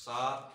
7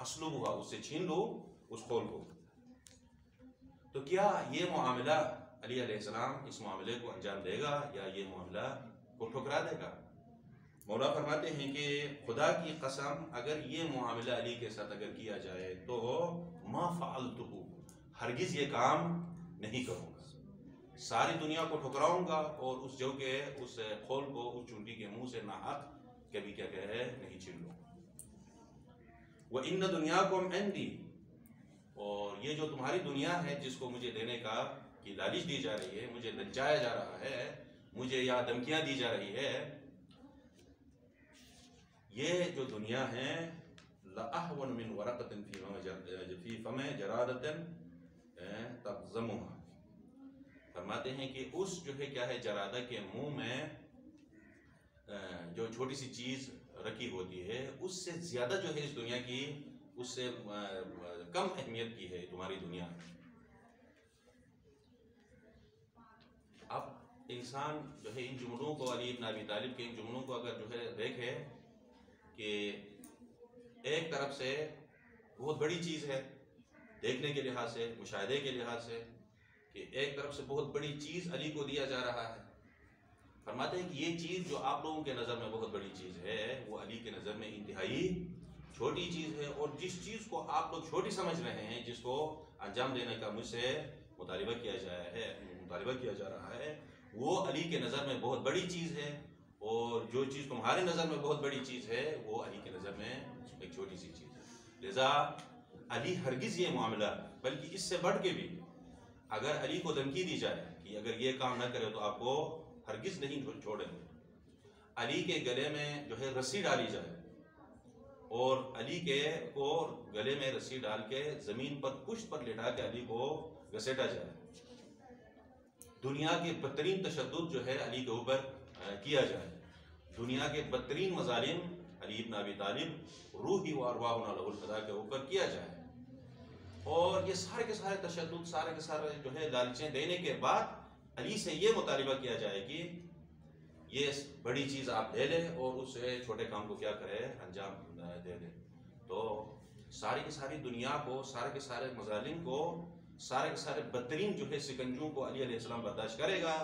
اسلوبها، اس سے چھین لو اس خول کو۔ تو کیا یہ معاملہ علی علیہ السلام اس معاملے کو انجام دے گا یا یہ معاملہ کو ٹھکرا دے گا؟ مولا فرماتے ہیں کہ خدا کی قسم اگر یہ معاملہ علی کے ساتھ اگر کیا جائے تو ما فعلتہ، ہرگز یہ کام نہیں کروں گا، ساری دنیا کو ٹھکراؤں گا اور اس جو کہ اس خول کو اس چونٹی کے منہ سے ناحق کبھی کیا کہے نہیں چھین لوں۔ وَإِنَّ دُنْيَاكُمْ عِنْدِي، اور یہ جو تمہاری دنیا ہے جس کو مجھے دینے کا کی لالچ دی جا رہی ہے، مجھے للچایا جا رہا ہے، مجھے یا دھمکیاں دی جا رہی ہے، یہ جو دنیا ہے لَأَحْوَنُ مِنْ وَرَقَةٍ فِي فَمِ جَرَادَةٍ تَقْزَمُهَا، فرماتے ہیں کہ اس جو ہے کیا ہے جرادہ کے منہ میں جو چھوٹی سی چیز رکھی ہوتی ہے اس سے زیادہ جو ہے اس دنیا کی اس سے کم اہمیت کی ہے تمہاری دنیا۔ اب انسان جو ہے ان جملوں کو، علی بن ابی طالب کے ان جملوں کو اگر جو ہے دیکھے کہ ایک طرف سے بہت بڑی چیز ہے دیکھنے کے لحاظ سے، مشاہدے کے لحاظ سے، کہ ایک طرف سے بہت بڑی چیز علی کو دیا جا رہا ہے، فرماتے ہیں کہ یہ چیز جو آپ لوگوں کے نظر میں بہت بڑی چیز ہے وہ علی کے نظر میں انتہائی چھوٹی چیز ہے، اور جس چیز کو آپ لوگ چھوٹی سمجھ رہے ہیں، جس کو انجام دینے کا مجھ سے مطالبہ کیا جا رہا ہے، وہ علی کے نظر میں بہت بڑی چیز ہے، اور جو چیز تمہارے نظر میں بہت بڑی چیز ہے وہ علی کے نظر میں ایک چھوٹی سی چیز ہے۔ لذا علی ہرگز یہ معاملہ، بلکہ اس سے بڑھ کے بھی اگر علی کو دھمکی دی جائے کہ اگر یہ کام نہ کرے تو آپ کو ہرگز نہیں چھوڑیں گے، علی کے گلے میں جو ہے رسی ڈالی جائے اور علی کے کو گلے میں رسی ڈال کے زمین پر پشت پر لٹا کے علی کو گھسیٹا جائے، دنیا کے بدترین تشدد جو ہے علی کے اوپر کیا جائے، دنیا کے بدترین مظالم علی بن ابی طالب روحی و ارواحنا لہ الفداء کے اوپر کیا جائے، اور یہ سارے کے سارے تشدد، سارے کے سارے جو ہے لالچیں دینے کے بعد علی سے یہ مطالبہ کیا جائے کہ یہ بڑی چیز آپ لے لیں اور اس سے چھوٹے کام کو کیا کرے انجام دے دیں، تو ساری کی ساری دنیا کو، سارے کے سارے مظالم کو، سارے کے سارے بدترین جو ہے سکنجوں کو علی علیہ السلام برداشت کرے گا،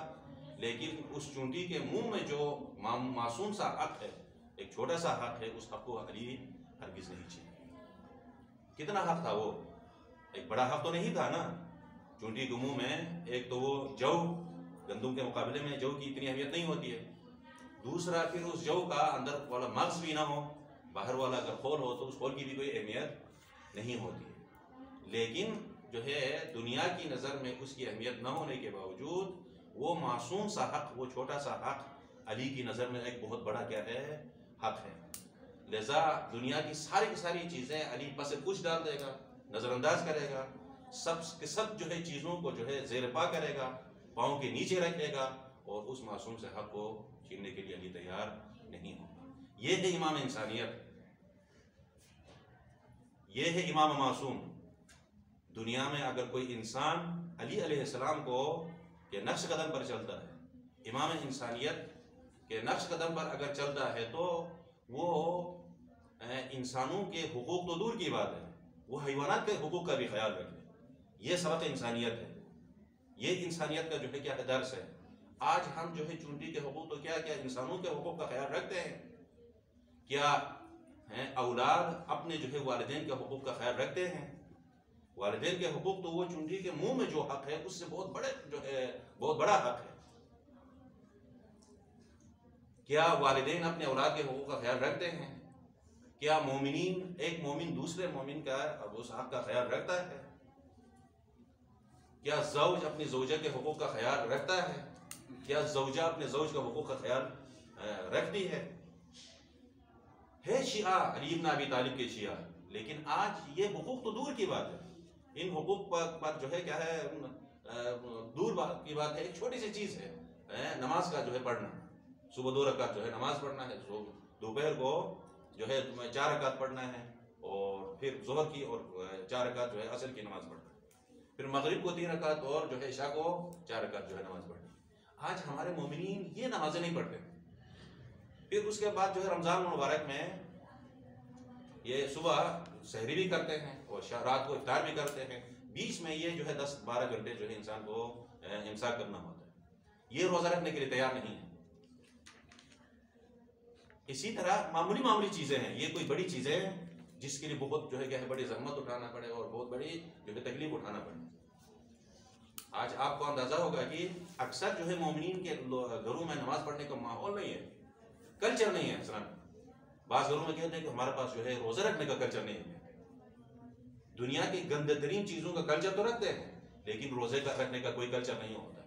لیکن اس چونٹی کے منہ میں جو معصوم سا حق ہے، ایک چھوٹا سا حق ہے، اس حق کو علی ہرگز نہیں چھینے۔ کتنا حق تھا وہ؟ ایک بڑا حق تو نہیں تھا نا، چونٹی کے منہ میں ایک تو وہ جو گندم کے مقابلے میں جو کی اتنی اہمیت نہیں ہوتی ہے، دوسرا پھر اس جو کا اندر والا مغز بھی نہ ہو، باہر والا اگر خول ہو تو اس خول کی بھی کوئی اہمیت نہیں ہوتی ہے، لیکن جو ہے دنیا کی نظر میں اس کی اہمیت نہ ہونے کے باوجود وہ معصوم سا حق، وہ چھوٹا سا حق علی کی نظر میں ایک بہت بڑا کیا ہے حق ہے، لذا دنیا کی ساری چیزیں علی پس پوچھ ڈال دے گا، نظر انداز کرے گا، سب کے سب جو ہے چیزوں کو جو ہے زیر پا کرے گا، پاؤں کے نیچے رکھے گا، اور اس معصوم سے حق کو چھیننے کے لیے علی تیار نہیں ہوگا۔ یہ ہے امام انسانیت، یہ ہے امام معصوم۔ دنیا میں اگر کوئی انسان علی علیہ السلام کو کے نقش قدم پر چلتا ہے، امام انسانیت کے نقش قدم پر اگر چلتا ہے، تو وہ انسانوں کے حقوق تو دور کی بات ہے، وہ حیوانات کے حقوق کا بھی خیال رکھے، یہ سبق انسانیت ہے، یہ انسانیت کا جو ہے کیا درس ہے۔ آج ہم جو ہے چونٹی کے حقوق تو کیا انسانوں کے حقوق کا خیال رکھتے ہیں؟ کیا اولاد اپنے جو ہے والدین کے حقوق کا خیال رکھتے ہیں؟ والدین کے حقوق تو وہ چونٹی کے منہ میں جو حق ہے اس سے بہت بڑا حق ہے۔ کیا والدین اپنے اولاد کے حقوق کا خیال رکھتے ہیں؟ کیا مومنین، ایک مومن دوسرے مومن کا اس حق کا خیال رکھتا ہے؟ کیا زوج اپنی زوجہ کے حقوق کا خیال رکھتا ہے؟ کیا زوجہ اپنے زوج کے حقوق کا خیال رکھتی ہے؟ شیعہ علی بن ابی طالب کے شیعہ، لیکن آج یہ حقوق تو دور کی بات ہے، ان حقوق پر جو ہے کیا ہے دور کی بات ہے، ایک چھوٹی سی چیز ہے نماز کا جو ہے پڑھنا، صبح 2 رکعت جو ہے نماز پڑھنا ہے، دوپہر کو جو ہے 4 رکعت پڑھنا ہے، اور پھر ظہر کی اور 4 رکعت جو ہے عصر کی نماز پڑھنا ہے، پھر مغرب کو 3 رکعت اور جو ہے عشاء کو 4 رکعت جو ہے نماز پڑھنا ہے۔ آج ہمارے مومنین یہ نمازیں نہیں پڑھتے، پھر اس کے بعد جو ہے رمضان المبارک میں یہ صبح سحری بھی کرتے ہیں اور رات کو افطار بھی کرتے ہیں، بیچ میں یہ جو ہے 10-12 گھنٹے جو ہے انسان کو امساک کرنا ہوتا ہے، یہ روزہ رکھنے کے لیے تیار نہیں ہے۔ اسی طرح معمولی چیزیں ہیں، یہ کوئی بڑی چیزیں ہیں جس کے لیے بہت جو ہے کہ بڑی زحمت اٹھانا پڑے اور بہت بڑی جو ہے تکلیف اٹھانا پڑے۔ آج آپ کو اندازہ ہوگا کہ اکثر جو ہے مومنین کے گھروں میں نماز پڑھنے کا ماحول نہیں ہے، کلچر نہیں ہے۔ مثلا بعض گھروں میں کہتے ہیں کہ ہمارے پاس جو ہے روزہ رکھنے کا کلچر نہیں ہے۔ دنیا کی گندے ترین چیزوں کا کلچر تو رکھتے ہیں لیکن روزے کا رکھنے کا کوئی کلچر نہیں ہوتا،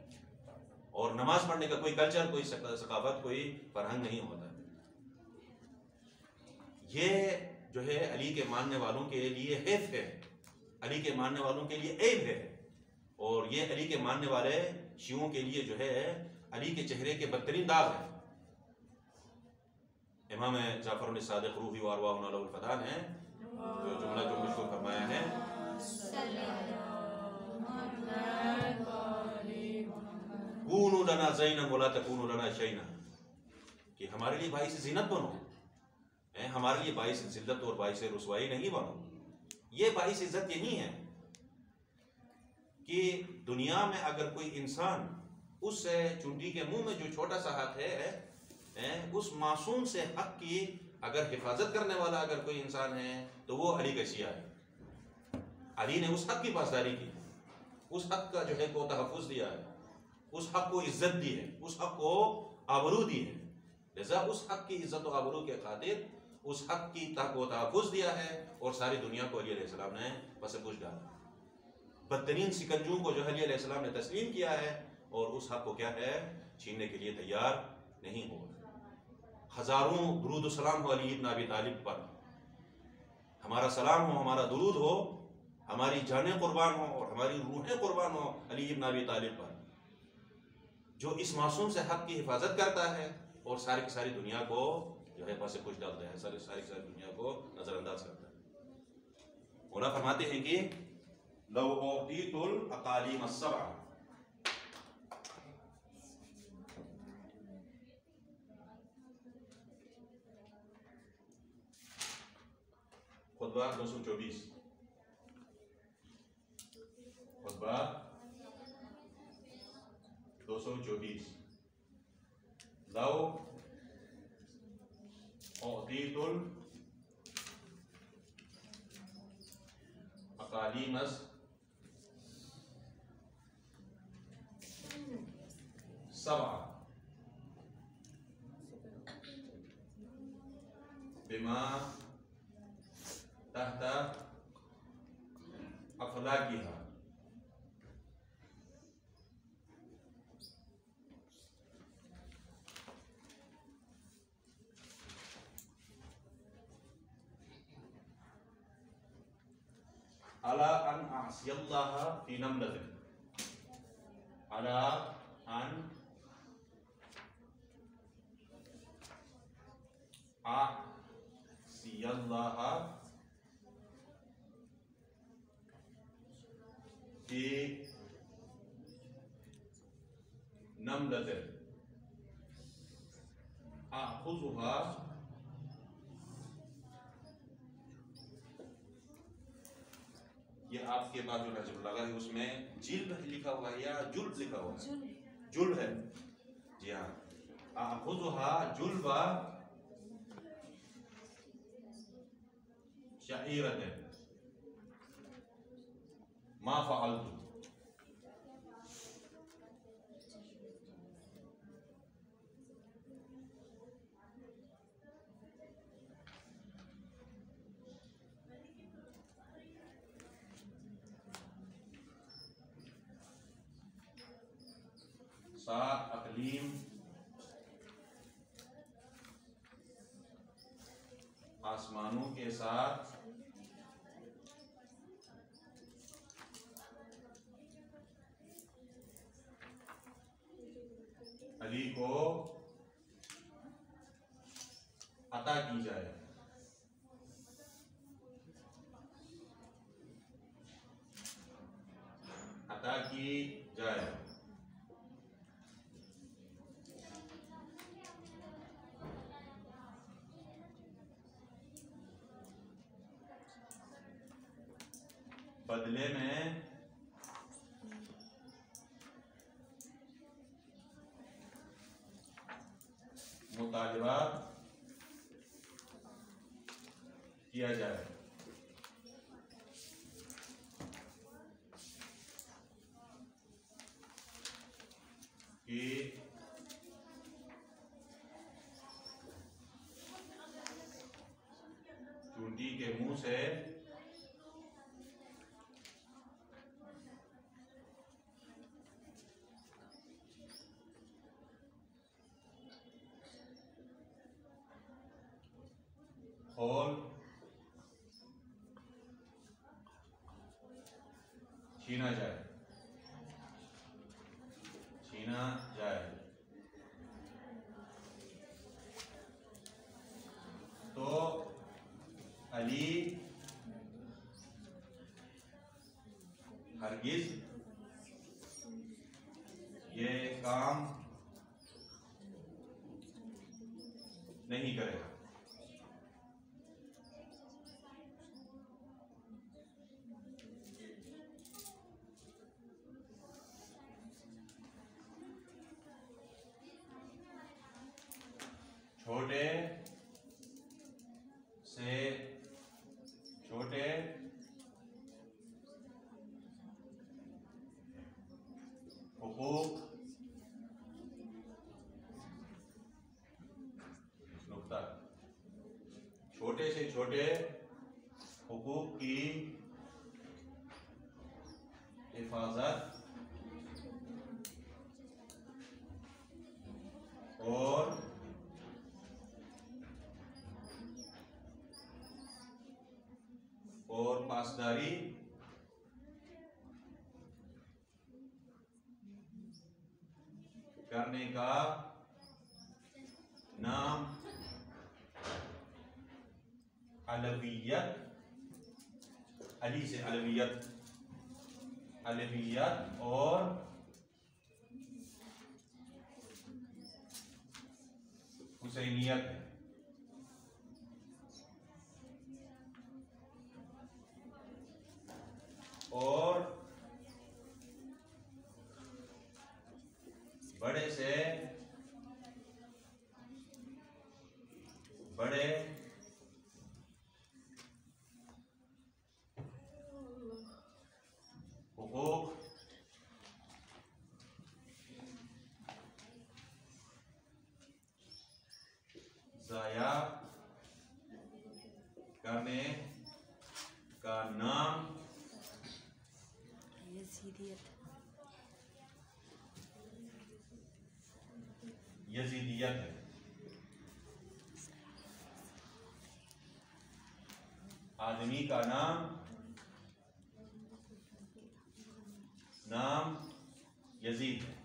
اور نماز پڑھنے کا کوئی کلچر، کوئی ثقافت، کوئی فرہنگ نہیں ہوتا۔ یہ جو ہے علی کے ماننے والوں کے لیے حیف ہے، علی کے ماننے والوں کے لیے عیب ہے، اور یہ علی کے ماننے والے شیعوں کے لیے جو ہے علی کے چہرے کے بدترین داغ ہے۔ امام جعفر الصادق روحی و ارواحنا له الفداء نے جو جملہ جو مشہور فرمایا ہے کونوا لنا زینا ولا تکونوا لنا شینا، کہ ہمارے لیے باعث زینت بنو، ہمارے لیے باعث ذلت اور باعث رسوائی نہیں بنو۔ یہ باعث عزت یہی ہے کہ دنیا میں اگر کوئی انسان اس چونٹی کے منہ میں جو چھوٹا سا حق ہے، اس معصوم سے حق کی اگر حفاظت کرنے والا اگر کوئی انسان ہے تو وہ علی کا شیعہ ہے۔ علی نے اس حق کی پاسداری کی، اس حق کا جو ہے کو تحفظ دیا ہے، اس حق کو عزت دی ہے، اس حق کو آبرو دی ہے، لذا اس حق کی عزت و آبرو کے خاطر اس حق کی کو تحفظ دیا ہے، اور ساری دنیا کو علی علیہ السلام نے پس پوچھ ڈالا۔ بدترین سکنجوں کو جو علی علیہ السلام نے تسلیم کیا ہے، اور اس حق کو کیا ہے چھیننے کے لیے تیار نہیں ہو۔ ہزاروں درود و سلام ہو علی ابن ابی طالب پر، ہمارا سلام ہو، ہمارا درود ہو، ہماری جانیں قربان ہو اور ہماری روحیں قربان ہو علی ابن ابی طالب پر، جو اس معصوم سے حق کی حفاظت کرتا ہے اور ساری کی ساری دنیا کو جو ہے پس پوچھ ڈالتا ہے، ساری کی ساری دنیا کو نظر انداز کرتا ہے۔ مولا فرماتے ہیں کہ لو اعطیت الاقالیم السبع، خطبہ 224، خطبہ 224، لو اعطیت الاقالیم السبع بما تحت افلاکها، علی ان اعصی اللہ فی نملۃ، علی ان اعصی اللہ فی نملۃ آخذها، یہ آپ کے پاس جو نظر لگا ہے اس میں جلد لکھا ہوا ہے یا جلد لکھا ہوا ہے؟ جلد ہے، جی ہاں، آخذها جلب شعیرۃ ما فعلت، سات اقلیم آسمانوں کے ساتھ علی کو عطا کی جائے، عطا کی جائے۔ بدلے میں مطالبہ کیا جائے۔ کہ چونٹی کے منہ سے کھول چھینا جائے، تو علی ہرگز یہ کام نہیں کرے گا۔ چھوٹے سے چھوٹے حقوق نقطہ، چھوٹے سے چھوٹے حقوق کی حفاظت اور پاسداری کرنے کا نام علویت، علی سے علویت اور حسینیت ہے۔ اور بڑے سے بڑے حقوق ضائع کرنے کا نام یزیدیت ہے۔ آدمی کا نام یزید ہے،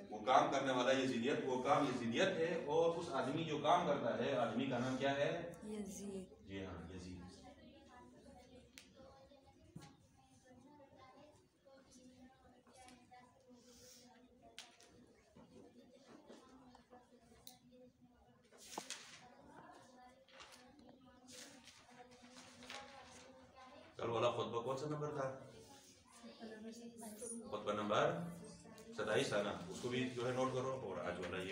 وہ کام کرنے والا یزیدیت، وہ کام یزیدیت ہے، اور اس آدمی جو کام کرتا ہے آدمی کا نام کیا ہے؟ یزید۔ جی ہاں، یزید۔ کل والا خطبہ کون سا نمبر تھا؟ خطبہ نمبر 27 ہے نا، اس کو بھی جو ہے نوٹ کرو، اور آج والا یہ